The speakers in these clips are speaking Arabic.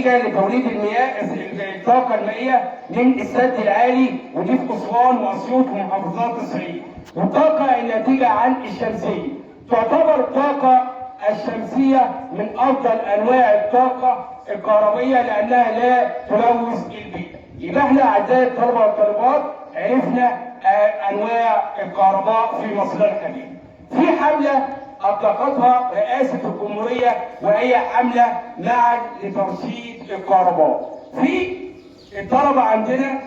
نتيجه لتوليد المياه الطاقه المائيه من السد العالي، ودي في اسوان واسيوط ومحافظات الصعيد. والطاقه الناتجه عن الشمسيه تعتبر الطاقه الشمسيه من افضل انواع الطاقه الكهربائيه لانها لا تلوث البيئه. يبقى احنا اعزائي الطلبه والطالبات عرفنا انواع الكهرباء في مصرنا الحبيب. في حمله اطلقتها رئاسه الجمهوريه وهي حمله معا لترشيد الكهرباء. في الطلبه عندنا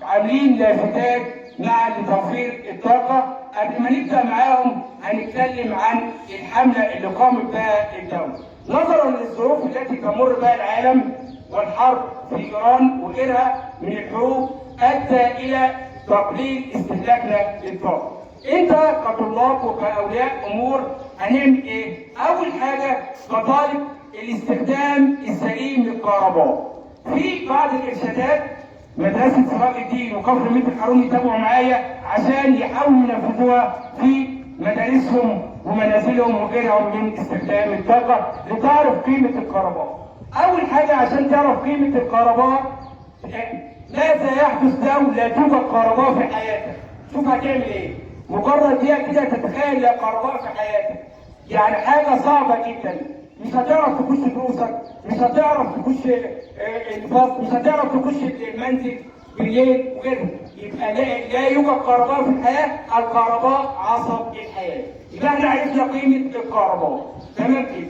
عاملين لافتات معا لتوفير الطاقه. قبل ما نبدا معاهم هنتكلم عن الحمله اللي قامت بها الدوله. نظرا للظروف التي تمر بها العالم والحرب في ايران وغيرها من الحروب ادى الى تقليل استهلاكنا للطاقه. انت كطلاب وكاولياء امور هنعمل ايه؟ اول حاجه كطالب الاستخدام السليم للكهرباء. في بعض الارشادات مدرسه سراج الدين وكفر ميت الحرون يتابعوا معايا عشان يحاولوا ينفذوها في مدارسهم ومنازلهم وغيرهم من استخدام الطاقه لتعرف قيمه الكهرباء. اول حاجه عشان تعرف قيمه الكهرباء ماذا يحدث لو لا توجد كهرباء في حياتك؟ شوف هتعمل ايه؟ مجرد دقيقه كده تتخيل لا كهرباء في حياتك. يعني حاجه صعبه جدا، مش هتعرف تخش دروسك، مش هتعرف تخش الفصل، مش هتعرف تخش المنزل بالليل وغيره. يبقى لا يوجد كهرباء في الحياه، الكهرباء عصب الحياه. يبقى احنا عرفنا قيمه الكهرباء. تمام كده.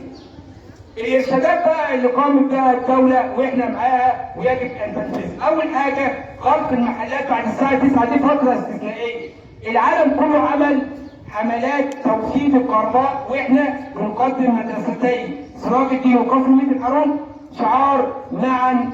الارشادات بقى اللي قامت بها الدوله واحنا معاها ويجب ان تنفذها. اول حاجه غلق المحلات بعد الساعه 9، دي فتره استثنائيه. العالم كله عمل حملات توحيد الكهرباء واحنا بنقدم مدرستي سراج الدين وكفر ميت الحرون شعار معا